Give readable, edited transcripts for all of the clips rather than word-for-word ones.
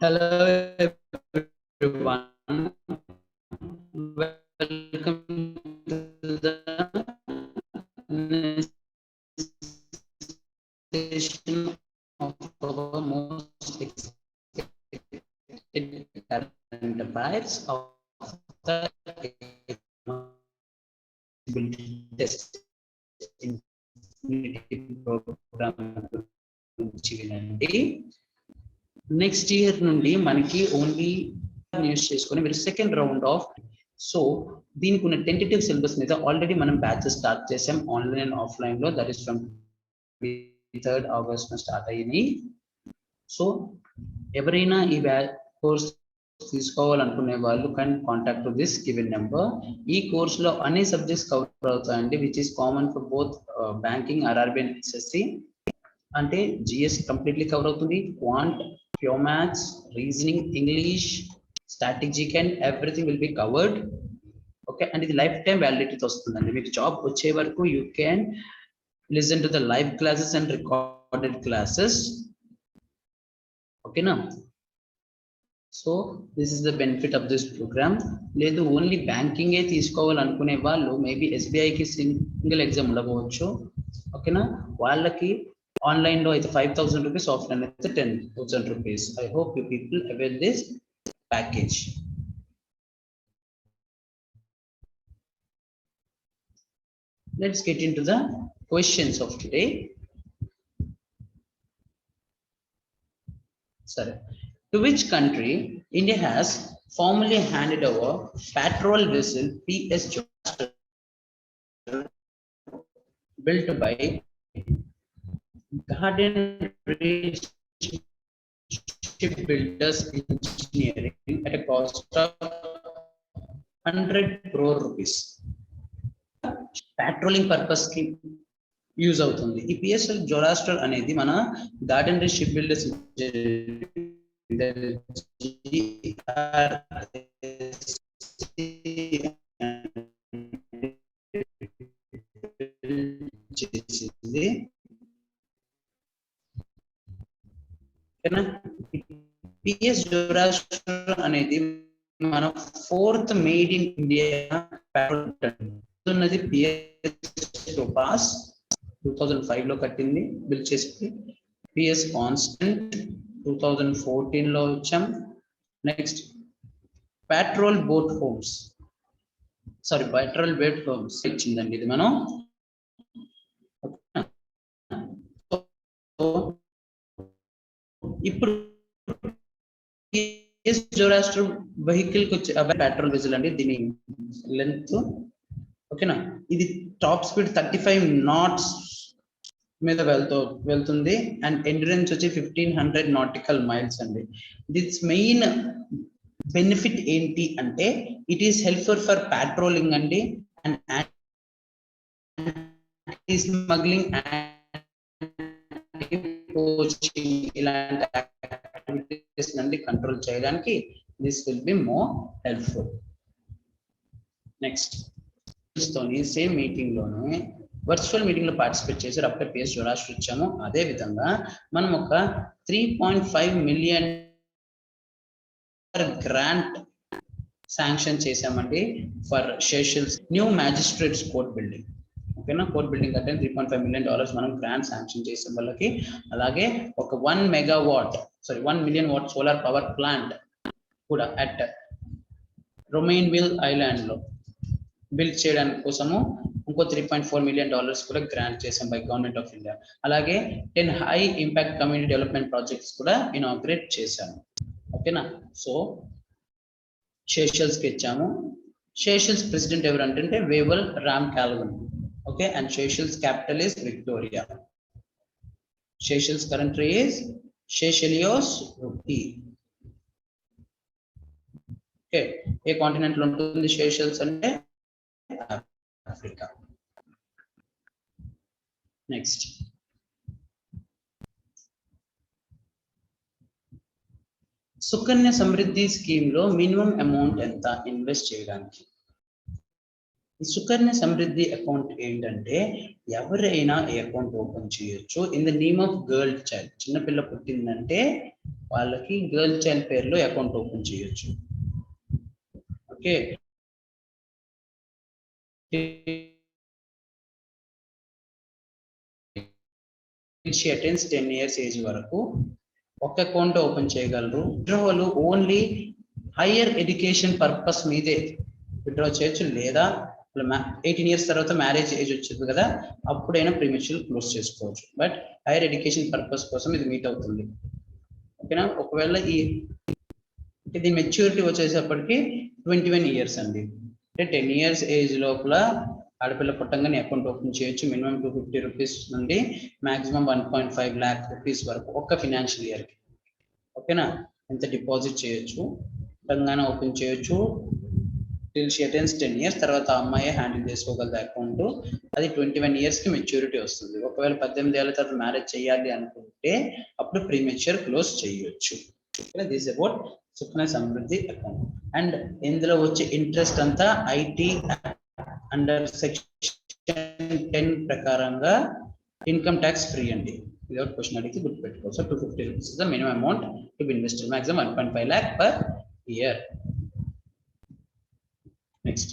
Hello everyone. Welcome to the session of our most expected enterprise of the test program. Next year నుండి మనకి only use చేసుకొని మీరు second round of so దీనికి ఉన్న tentative syllabus మీద already మనం batches start చేసాం online and offline లో. That is from 3rd August start అయ్యింది. సో ఎవరైనా ఈ కోర్స్ తీసుకోవాలనుకునే వాళ్ళు can contact to this given number. ఈ కోర్స్ లో అన్ని సబ్జెక్ట్స్ కవర్ అవుతాయండి, which is common for both banking, RRB and SSC. అంటే జిఎస్ కంప్లీట్లీ కవర్ అవుతుంది, quant, pure maths, reasoning, English, static GChem, everything will be covered. Okay, and the lifetime validity తో వస్తుందండి. మీకు job వచ్చే వరకు you can listen to the live classes and recorded classes. Okay na? So this is the benefit of this program. లేదు only banking ఏ తీసుకోవాలనుకునే వాళ్ళు maybe ఎస్బీఐకి single exam ఉండవచ్చు. ఓకేనా, వాళ్ళకి ఆన్లైన్ లో అయితే 5,000 rupees, ఆఫ్లైన్ అయితే 10,000 rupees. I hope you people avail this package. Let's get into the questions of today. Sorry. To which country India has formally handed over patrol vessel PS Joshua built by Garden Reach Shipbuilders Engineering at a cost of 100 crore rupees. Patrolling purpose కి use అవుతుంది. ఈ పిఎస్ఎల్ Zoroaster అనేది మన garden reach ship builders చేసింది. PS Zoroaster అనేది మన 4th made in India ఉన్నది. PS topaz 2005 లో కట్టింది, బిల్డ్ చేసింది. పిఎస్ కాన్స్టెంట్ 2014 లో వచ్చాం. నెక్స్ట్ పెట్రోల్ బోట్ హోమ్స్ ఇచ్చిందండి ఇది మనం. ఇప్పుడు జోరాస్టర్ వెహికల్ కి వచ్చే పెట్రోల్ వెజల్ అండి. దీని లెంత్ ఓకేనా, ఇది టాప్ స్పీడ్ 35 knots మీద వెళ్తుంది అండ్ ఎండ్యూరెన్స్ వచ్చి 1500 nautical miles అండి. దిస్ మెయిన్ బెనిఫిట్ ఏంటి అంటే it is helpful for patrolling అండి అండ్ స్మగ్లింగ్ ఇలాంటి యాక్టివిటీస్ నుండి కంట్రోల్ చేయడానికి this will be more helpful. Next same meeting లోనే వర్చువల్ మీటింగ్ లో పార్టిసిపేట్ చేశారు. అప్పుడే పిఎస్ జోరాస్టర్ ఇచ్చాము. అదే విధంగా మనం ఒక 3.5 million గ్రాంట్ శాంక్షన్ చేశామండి for Seychelles new magistrates court building. ఓకేనా, కోర్ట్ బిల్డింగ్ అంటే $3.5 million మనం గ్రాంట్ శాంక్షన్ చేసాం వాళ్ళకి. అలాగే ఒక 1 million watt solar power plant కూడా అట్ రొమైన్విల్ ఐలాండ్ లో బిల్డ్ చేయడానికి కోసము ఇంకో $3.4 million కూడా గ్రాంట్ చేసాం బై గవర్నమెంట్ ఆఫ్ ఇండియా. అలాగే 10 high impact community development projects కూడా ఇనాగ్రేట్ చేశాము. ఓకేనా, సో సెషల్స్ కి ఇచ్చాము. సెషల్స్ ప్రెసిడెంట్ ఎవరు అంటే Wavel Ramkalawan. Okay, and Seychelles capital is Victoria. Seychelles currency is Seychellois rupee. Okay, ఏ కాంటినెంట్ లో ఉంటుంది సెషల్స్ అంటే Africa. Next Sukanya Samriddhi scheme లో మినిమం అమౌంట్ ఎంత ఇన్వెస్ట్ చేయడానికి? ఈ సుకన్య సమృద్ధి అకౌంట్ ఏంటంటే ఎవరైనా ఈ అకౌంట్ ఓపెన్ చేయొచ్చు in the name of girl child. చిన్నపిల్ల పుట్టిందంటే వాళ్ళకి గర్ల్ చైల్డ్ పేరులో అకౌంట్ ఓపెన్ చేయొచ్చు. Okay, she attains 10 years age వరకు ఒక అకౌంట్ ఓపెన్ చేయగలరు. Withdrawal only higher education purpose మీదే విత్డ్రా చేయొచ్చు, లేదా 18 years తర్వాత మ్యారేజ్ ఏజ్ వచ్చింది కదా, అప్పుడైనా ప్రీమెచ్యూర్ క్లోజ్ చేసుకోవచ్చు. బట్ హైయర్ ఎడ్యుకేషన్ పర్పస్ కోసం ఇది మీట్ అవుతుంది. ఓకేనా, ఒకవేళ ఇది మెచ్యూరిటీ వచ్చేసేపటికి 21 years అండి. అంటే 10 years ఏజ్ లోపల ఆడపిల్ల పుట్టంగానే అకౌంట్ ఓపెన్ చేయొచ్చు. మినిమం 250 రూపీస్ నుండి మాక్సిమం 1.5 lakh రూపీస్ వరకు ఒక్క ఫినాన్షియల్ ఇయర్ కి. ఓకేనా, ఎంత డిపాజిట్ చేయొచ్చు, పుట్టంగానే ఓపెన్ చేయొచ్చు. టిల్ షీ అటెన్స్ 10 years తర్వాత అమ్మాయి హ్యాండిల్ చేసుకోగలదు అకౌంట్. అది 21 years కి మెచ్యూరిటీ వస్తుంది. ఒకవేళ 18 ఏళ్ళ తర్వాత మ్యారేజ్ చేయాలి అనుకుంటే అప్పుడు ప్రీమెచ్యూర్ క్లోజ్ చేయొచ్చు. This about Sukanya Samriddhi account. And ఇందులో వచ్చే ఇంట్రెస్ట్ అంతా ఐటీ అండర్ సెక్షన్ 10 ప్రకారంగా ఇన్కమ్ ట్యాక్స్ ఫ్రీ అండి. వితౌట్ క్వశ్చన్ అడిగితే గుర్తుపెట్టుకోవచ్చు. 250 rupees is the minimum amount to be invested, maximum 1.5 lakh per year. Next,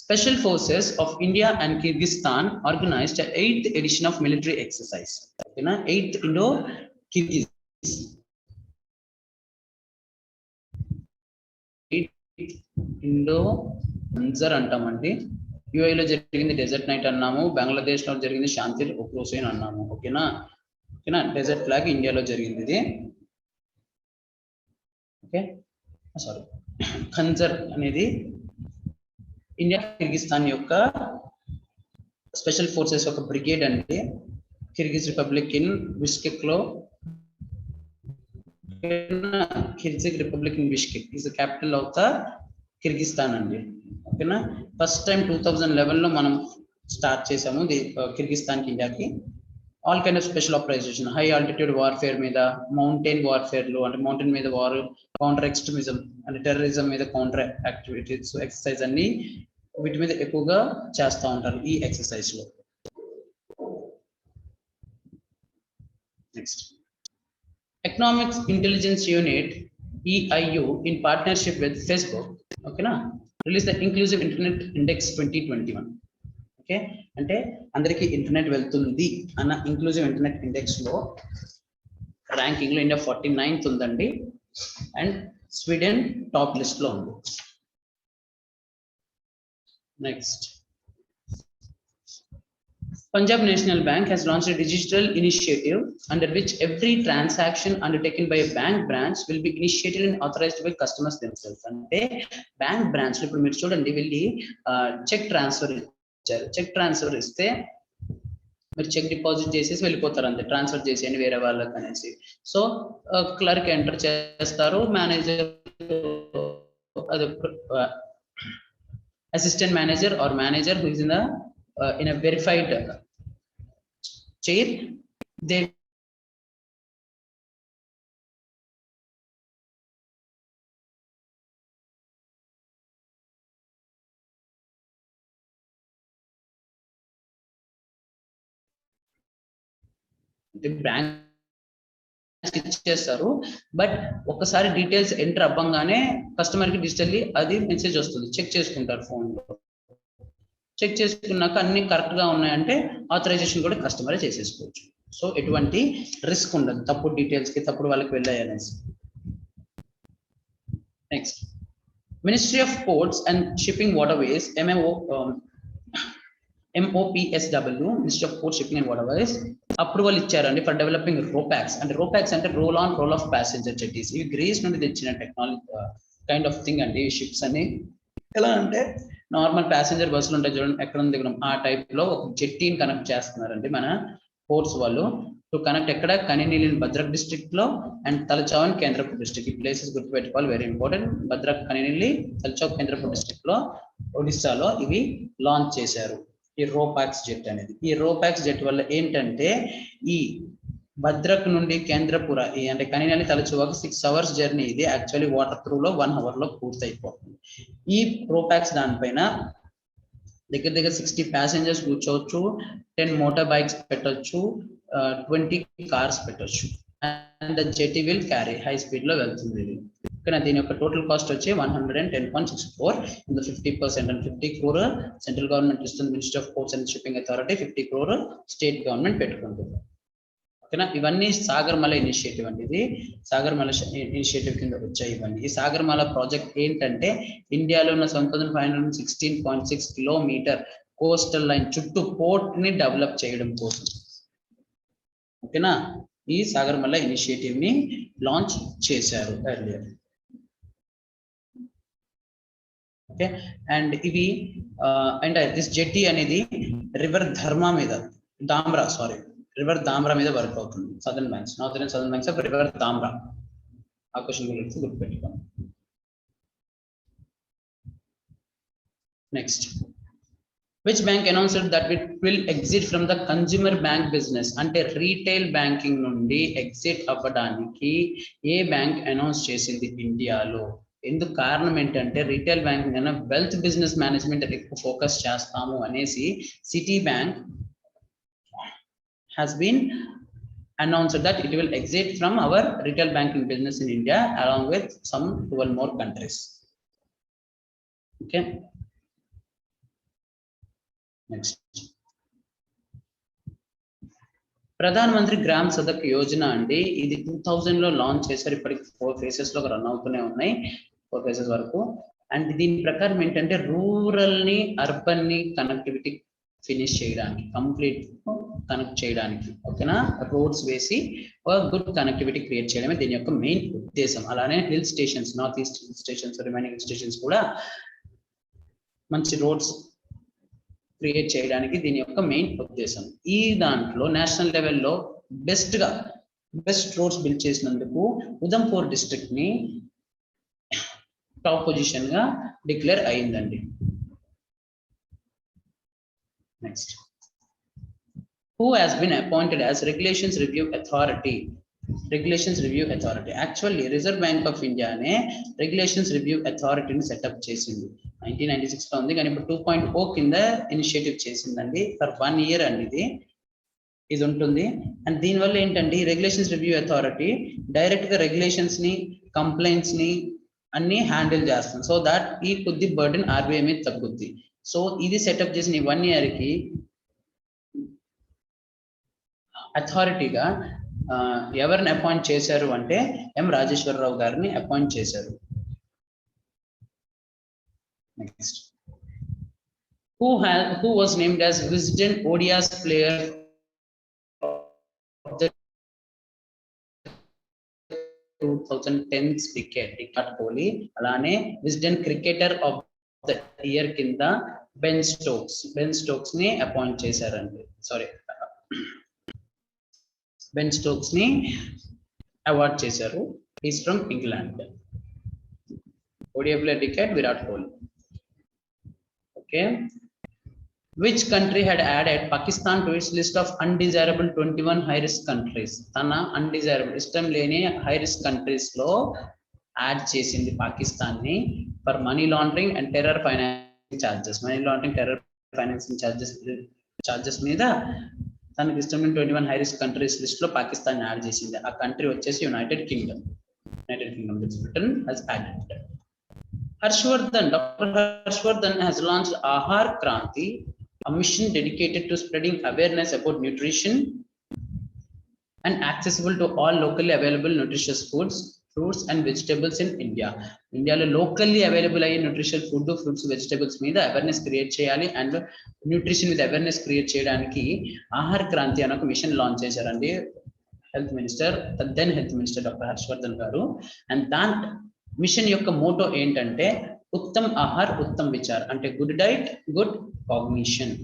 Special Forces of India and Kyrgyzstan organized the 8th edition of military exercise. Okay, na 8th Indo-Kyrgyz. 8th Indo-Panzer అంటామండి. యూఏలో జరిగింది dessert night అన్నాము, బంగ్లాదేశ్ లో జరిగింది శాంతి ఒక్రోసేన్ అన్నాము. ఓకేనా, ఓకేనా, dessert flag ఇండియాలో జరిగింది ఇది. ఓకే, సారీ, ఖంజర్ అనేది ఇండియా కిర్గిస్తాన్ యొక్క స్పెషల్ ఫోర్సెస్ యొక్క బ్రిగేడ్ అండి. కిర్గిజ్ రిపబ్లిక్ ఇన్ బిష్కెక్ లో, Kyrgyz republic in Bishkek is the capital of the Kyrgyzstan అండి. ఓకేనా, ఫస్ట్ టైం 2011 లో మనం స్టార్ట్ చేసాము కిర్గిస్తాన్ కి ఇండియాకి. All kind of special operation, high altitude warfare మీద, మౌంటైన్ వార్ఫేర్ లో అంటే మౌంటైన్ మీద వార్, కౌంటర్ ఎక్స్ట్రీమిజం అంటే టెర్రరిజం మీద కౌంటర్ యాక్టివిటీస్, ఎక్సర్సైజ్ అన్ని వీటి మీద ఎక్కువగా చేస్తూ ఉంటారు ఈ ఎక్సర్సైజ్ లో. Next, economics intelligence unit EIU in partnership with Facebook, ఓకేనా, release the inclusive internet index 2021. Okay, అంటే అందరికీ ఇంటర్నెట్ వెళ్తుంది అన్న ఇంక్లూజివ్ ఇంటర్నెట్ ఇండెక్స్ లో ర్యాంకింగ్ లో ఇండియా 49th ఉందండి. అండ్ స్వీడన్ టాప్ లిస్ట్ లో ఉంది. Next, Punjab National Bank has launched a digital initiative under which every transaction undertaken by a bank branch will be initiated and authorized by customers themselves. అంటే bank branch లో ఇప్పుడు మీరు చూడండి, వెళ్ళి check transfer ఇచ్చారు, check transfer ఇస్తే మీరు cheque deposit చేసేసి వెళ్ళిపోతారు, అంతే, ట్రాన్స్ఫర్ చేసేయండి వేరే వాళ్ళకి అనేసి. సో క్లర్క్ ఎంటర్ చేస్తారు, మేనేజర్ అదే assistant manager or manager who is in a verified chair, they branch ఇచ్చేస్తారు. బట్ ఒకసారి డీటెయిల్స్ ఎంటర్ అవ్వగానే కస్టమర్ కి డిజిటల్లీ అది మెసేజ్ వస్తుంది, చెక్ చేసుకుంటారు ఫోన్ లో. చెక్ చేసుకున్నాక అన్ని కరెక్ట్ గా ఉన్నాయంటే ఆథరైజేషన్ కూడా కస్టమరే చేసేసుకోవచ్చు. సో ఎటువంటి రిస్క్ ఉండదు తప్పుడు డీటెయిల్స్ కి, తప్పుడు వాళ్ళకి వెళ్ళాయి అనేసి. Next, ministry of ports and shipping waterways MOPSW, ministry of port shipping and waterways approval ఇచ్చారండి ఫర్ డెవలపింగ్ రోపాక్స్. అంటే రోపాక్స్ అంటే roll on roll off passenger jetties. ఇవి గ్రీస్ నుండి తెచ్చిన టెక్నాలజీ కైండ్ ఆఫ్ థింగ్ అండి. షిప్స్ అని ఎలా అంటే నార్మల్ ప్యాసింజర్ బస్సులు ఉంటాయి చూడండి, ఎక్కడ దిగడం ఆ టైప్ లో ఒక జెట్టీని కనెక్ట్ చేస్తున్నారండి మన పోర్ట్స్ వాళ్ళు. టు కనెక్ట్ ఎక్కడ, కనినీల్ భద్రక్ డిస్ట్రిక్ట్ లో అండ్ తలచావన్ కేంద్రపూర్ డిస్ట్రిక్ట్. ఈ ప్లేసెస్ గుర్తుపెట్టుకోవాలి, వెరీ ఇంపార్టెంట్. భద్రక్, కనినీల్, తలచావ్, కేంద్రపూర్ డిస్ట్రిక్ట్ లో ఒడిస్సాలో ఇవి లాంచ్ చేశారు ఈ రోపాక్స్ జెట్ అనేది. ఈ రోపాక్స్ జెట్ వల్ల ఏంటంటే ఈ భద్రక్ నుండి కేంద్రపుర అంటే కనినెల్లి తలచువకు 6 hours జర్నీ, ఇది యాక్చువల్లీ వాటర్ త్రూ లో 1 hour లో పూర్తి అయిపోతుంది. ఈ రోపాక్స్ దానిపైన దగ్గర దగ్గర 60 passengers కూర్చోవచ్చు, 10 motor bikes పెట్టొచ్చు, 20 cars పెట్టొచ్చు. and the jetty will carry high speed లో వెళ్తుంది ఇది. ఓకేనా, దీని యొక్క టోటల్ కాస్ట్ వచ్చి 110.64. ఇందులో 50% and 50 crore సెంట్రల్ గవర్నమెంట్ ఇస్తుంది, ministry of ports and shipping authority, 50 crore state government పెట్టుకుంటుంది. ఓకేనా, ఇవన్నీ సాగర్మాల ఇనిషియేటివ్ అండి. ఇది సాగర్మాల ఇనిషియేటివ్ కింద వచ్చాయి ఇవన్నీ. ఈ సాగర్మాల ప్రాజెక్ట్ ఏంటంటే ఇండియాలో ఉన్న 7516.6 కిలోమీటర్ కోస్టల్ లైన్ చుట్టూ పోర్ట్ ని డెవలప్ చేయడం కోసం. ఓకేనా, ఈ సాగర్మాల ఇనిషియేటివ్ ని లాంచ్ చేశారు ఎర్లియర్. ఓకే, అండ్ ఇవి అండ్ దిస్ జెట్టి అనేది రివర్ ధర్మా మీద రివర్ దామ్రా మీద వర్క్ అవుతుంది. Southern banks, northern southern banks of river Dhamra. ఆ క్వశ్చన్ గురించి గుర్తుపెట్టుకోండి. Next, which bank announced that it will exit from the consumer bank business? అంటే రీటైల్ బ్యాంకింగ్ నుండి ఎగ్జిట్ అవ్వడానికి ఏ బ్యాంక్ అనౌన్స్ చేసింది ఇండియాలో? ఎందుకు కారణం ఏంటంటే రీటైల్ బ్యాంకింగ్ అన్న వెల్త్ బిజినెస్ మేనేజ్మెంట్ ఎక్కువ ఫోకస్ చేస్తాము అనేసి city bank has been announced that it will exit from our retail banking business in India along with some 12 more countries. Okay, next, Pradhan Mantri gram సదక్ Yojana అండి. ఇది 2000 లో లాంచ్ చేశారు. ఇప్పటికి 4 phases లో రన్ అవుతూనే ఉన్నాయి, 4 phases వరకు. అండ్ దీని ప్రకారం ఏంటంటే రూరల్ ని అర్బన్ ని కనెక్టివిటీ ఫినిష్ చేయడానికి, కంప్లీట్ కనెక్ట్ చేయడానికి, ఓకేనా, రోడ్స్ వేసి గుడ్ కనెక్టివిటీ క్రియేట్ చేయడమే దీని యొక్క మెయిన్ ఉద్దేశం. అలానే hill stations, north east hill stations, remaining hill stations కూడా మంచి రోడ్స్ క్రియేట్ చేయడానికి దీని యొక్క మెయిన్ ఉద్దేశం. ఈ దాంట్లో నేషనల్ లెవెల్లో బెస్ట్ రోడ్స్ బిల్డ్ చేసినందుకు ఉదంపూర్ డిస్ట్రిక్ట్ ని టాప్ పొజిషన్ గా డిక్లేర్ అయిందండి. Next, who has been appointed as regulations review authority? Actually Reserve Bank of India నే regulations review authority ని సెటప్ చేసింది 1996 లో ఉంది, కానీ ఇప్పుడు 2.0 కింద ఇనిషియేటివ్ చేసిందండి. ఫర్ 1 year అండి ఇది ఉంటుంది. అండ్ దీనివల్ల ఏంటంటే రెగ్యులేషన్స్ రివ్యూ అథారిటీ డైరెక్ట్ గా రెగ్యులేషన్స్ ని, కంప్లైంట్స్ ని అన్ని హ్యాండిల్ చేస్తుంది. సో దాట్ ఈ కొద్ది బర్డెన్ ఆర్బీఐ మీద తగ్గుద్ది. సో ఇది సెటప్ చేసిన ఈ 1 year కి అథారిటీగా ఎవరిని అపాయింట్ చేశారు అంటే ఎం రాజేశ్వరరావు గారిని అపాయింట్ చేశారు. Next, who was named as Wisden ODI's player of the 2010s decade? Virat Kohli. అలానే Wisden cricketer of the year కింద బెన్ స్టోక్స్ ని అపాయింట్ చేశారండి. బెన్ స్టోక్స్ ని అవార్డ్ చేశారు. Is from England. ODI player decade Virat Kohli. Okay, which country had added Pakistan to its list of undesirable 21 high risk countries? తన undesirable ఇష్టం లేని high risk countries లో add చేసింది పాకిస్తాన్ ని for money laundering and terror financing charges. Money laundering, terror financing charges మీద తనకి ఇష్టమైన 21 high risk countries list లో పాకిస్తాన్ యాడ్ చేసింది. ఆ కంట్రీ వచ్చేసి United Kingdom. Britain has added. Dr. Harshvardhan has launched Ahar Kranti, a mission dedicated to spreading awareness about nutrition and accessible to all locally available nutritious foods, fruits and vegetables in India. ఇండియాలో locally available అయ్యే న్యూట్రిషియల్ food, fruits, vegetables మీద awareness create చేయాలి and nutrition మీద awareness create చేయడానికి ఆహార్ క్రాంతి అనే ఒక machine launch చేశారండి health minister doctor Harshavardhan గారు. అండ్ దాని మిషన్ యొక్క మోటో ఏంటంటే ఉత్తమ్ ఆహార్ ఉత్తమ్ విచార్, అంటే good diet good cognition.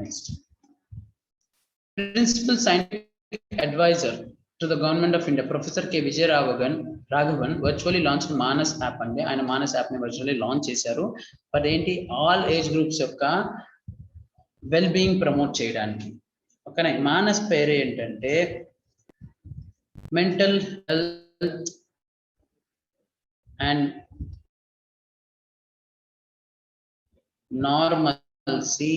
Next, principal scientific adviser to the government of India, Professor K. Vijayaraghavan virtually launched Manas app అండి. ఆయన మానస్ యాప్ ని virtually లాంచ్ చేశారు. బట్ ఏంటి, ఆల్ ఏజ్ గ్రూప్స్ యొక్క వెల్ బీయింగ్ ప్రమోట్ చేయడానికి. ఓకేనా, మానస్ పేరు ఏంటంటే mental health and normalcy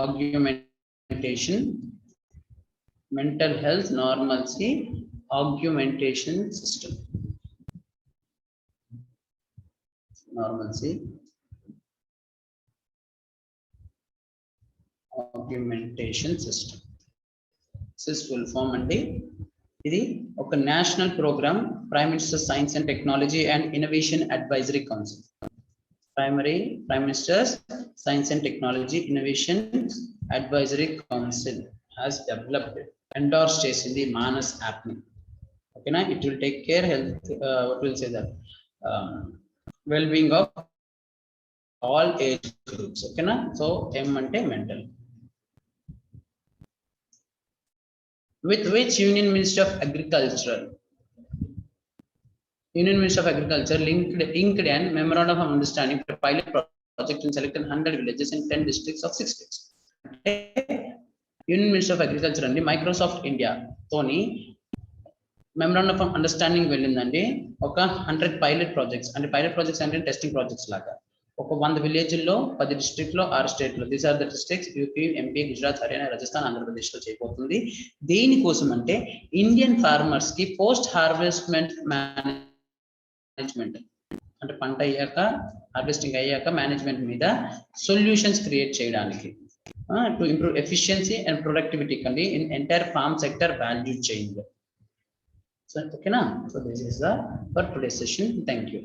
augmentation mental health normalcy augmentation system. Normalcy augmentation system. This is full form and ఇది ఒక national programme prime minister science and technology and innovation advisory council. Prime minister's science and technology innovation advisory council has developed endorse చేసింది Manas app ని. ఓకేనా, it will take care health what will say that well being of all age groups. ఓకేనా, so M అంటే mental. With which Union Minister of Agriculture linked an memorandum of understanding for pilot project in selected 100 villages in 10 districts of 6 states. Union Minister of Agriculture and Microsoft India తోని memorandum of understanding వెళ్ళిందండి. ఒక 100 pilot projects అంటే testing projects లాగా ఒక 100 విలేజ్ల్లో 10 డిస్ట్రిక్ట్లో 6 స్టేట్లో these are the districts UP, MP, Gujarat, Haryana, Rajasthan, ఆంధ్రప్రదేశ్లో చేయబోతుంది. దేనికోసం అంటే ఇండియన్ ఫార్మర్స్ కి పోస్ట్ హార్వెస్ట్మెంట్ మేనేజ్మెంట్ అంటే పంట అయ్యాక హార్వెస్టింగ్ అయ్యాక మేనేజ్మెంట్ మీద సొల్యూషన్స్ క్రియేట్ చేయడానికి, to improve efficiency and productivity కండి in entire farm sector value chain. So ఓకేనా, so this is the for today session. Thank you.